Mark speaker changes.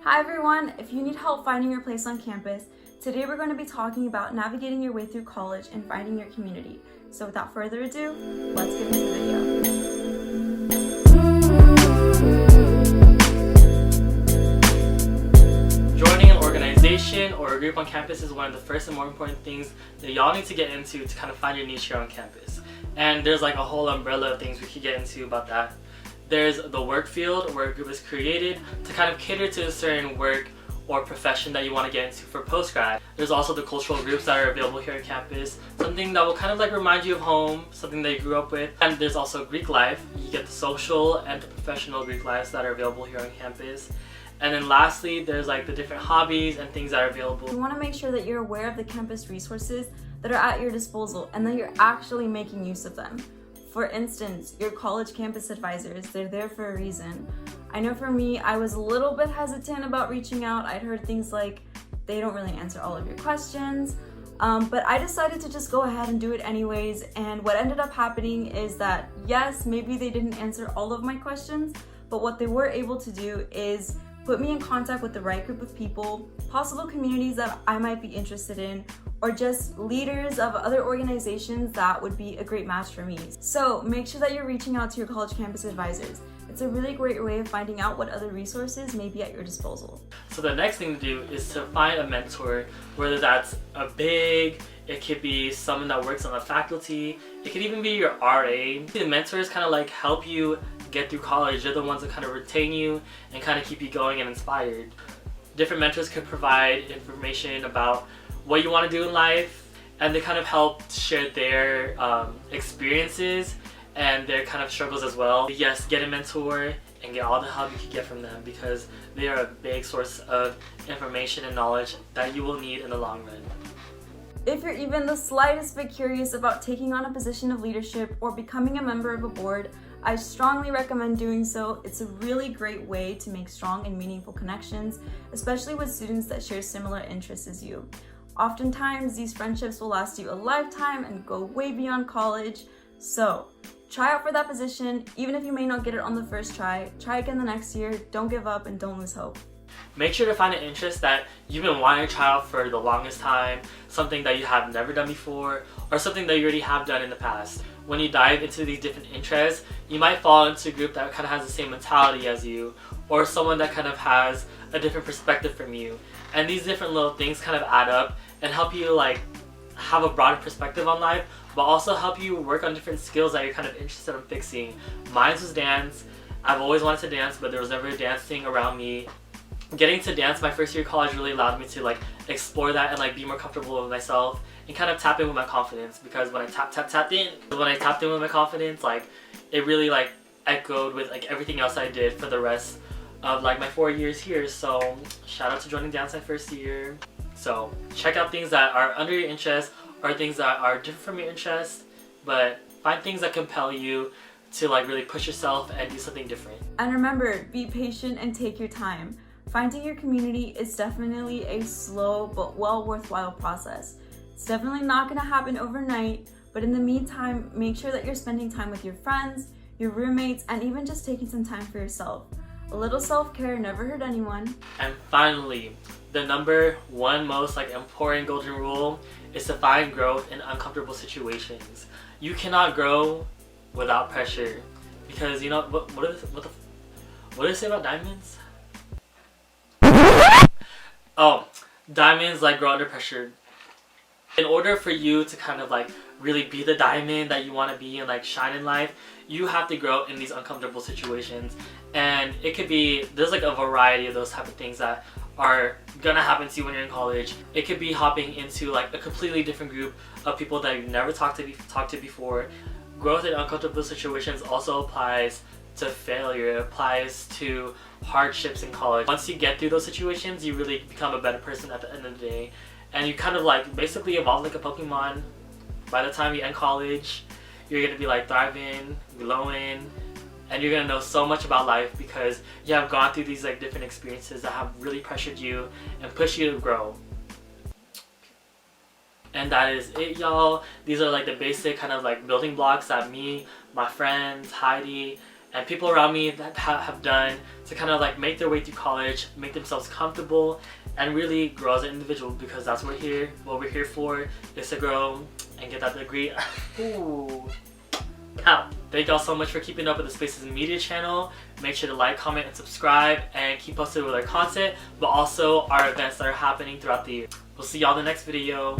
Speaker 1: Hi everyone, if you need help finding your place on campus, today we're going to be talking about navigating your way through college and finding your community. So without further ado, let's get into the video.
Speaker 2: Joining an organization or a group on campus is one of the first and more important things that y'all need to get into to kind of find your niche here on campus. And there's like a whole umbrella of things we could get into about that. There's the work field, where a group is created to kind of cater to a certain work or profession that you want to get into for post-grad. There's also the cultural groups that are available here on campus, something that will kind of like remind you of home, something that you grew up with. And there's also Greek life. You get the social and the professional Greek lives that are available here on campus. And then lastly, there's like the different hobbies and things that are available.
Speaker 1: You want to make sure that you're aware of the campus resources that are at your disposal and that you're actually making use of them. For instance, your college campus advisors, they're there for a reason. I know for me, I was a little bit hesitant about reaching out. I'd heard things like, they don't really answer all of your questions, but I decided to just go ahead and do it anyways. And what ended up happening is that, yes, maybe they didn't answer all of my questions, but what they were able to do is put me in contact with the right group of people, possible communities that I might be interested in, or just leaders of other organizations that would be a great match for me. So make sure that you're reaching out to your college campus advisors. It's a really great way of finding out what other resources may be at your disposal.
Speaker 2: So the next thing to do is to find a mentor, whether that's it could be someone that works on the faculty, it could even be your RA. The mentors kind of like help you get through college. They're the ones that kind of retain you and kind of keep you going and inspired. Different mentors could provide information about what you want to do in life, and they kind of help share their experiences and their kind of struggles as well. Yes, get a mentor and get all the help you can get from them, because they are a big source of information and knowledge that you will need in the long run.
Speaker 1: If you're even the slightest bit curious about taking on a position of leadership or becoming a member of a board, I strongly recommend doing so. It's a really great way to make strong and meaningful connections, especially with students that share similar interests as you. Oftentimes, these friendships will last you a lifetime and go way beyond college. So, try out for that position. Even if you may not get it on the first try again the next year. Don't give up and don't lose hope.
Speaker 2: Make sure to find an interest that you've been wanting to try out for the longest time, something that you have never done before, or something that you already have done in the past. When you dive into these different interests, you might fall into a group that kind of has the same mentality as you, or someone that kind of has a different perspective from you. And these different little things kind of add up and help you like have a broader perspective on life, but also help you work on different skills that you're kind of interested in fixing. Mine was dance. I've always wanted to dance, but there was never a dance thing around me. Getting to dance my first year of college really allowed me to like explore that and like be more comfortable with myself and kind of tap in with my confidence, because when I tapped in with my confidence, like it really like echoed with like everything else I did for the rest of like my 4 years here. So shout out to joining dance my first year. So check out things that are under your interest or things that are different from your interest, but find things that compel you to like really push yourself and do something different.
Speaker 1: And remember, be patient and take your time. Finding your community is definitely a slow but well worthwhile process. It's definitely not going to happen overnight, but in the meantime, make sure that you're spending time with your friends, your roommates, and even just taking some time for yourself. A little self-care never hurt anyone.
Speaker 2: And finally, the number one most like important golden rule is to find growth in uncomfortable situations. You cannot grow without pressure, because you know what do they say about diamonds? Oh, diamonds like grow under pressure. In order for you to kind of like really be the diamond that you want to be and like shine in life, you have to grow in these uncomfortable situations. And it could be, there's like a variety of those type of things that are gonna happen to you when you're in college. It could be hopping into like a completely different group of people that you've never talked to before. Growth in uncomfortable situations also applies to failure. It applies to hardships in college. Once you get through those situations, you really become a better person at the end of the day, and you kind of like basically evolve like a Pokemon. By the time you end college, you're gonna be like thriving, glowing, and you're gonna know so much about life because you have gone through these like different experiences that have really pressured you and pushed you to grow. And that is it, y'all. These are like the basic kind of like building blocks that me, my friends, Heidi, and people around me that have done to kind of like make their way through college, make themselves comfortable, and really grow as an individual, because that's what we're here for, is to grow and get that degree. Ooh. Now, thank y'all so much for keeping up with the Spaces Media channel. Make sure to like, comment, and subscribe, and keep posted with our content, but also our events that are happening throughout the year. We'll see y'all in the next video.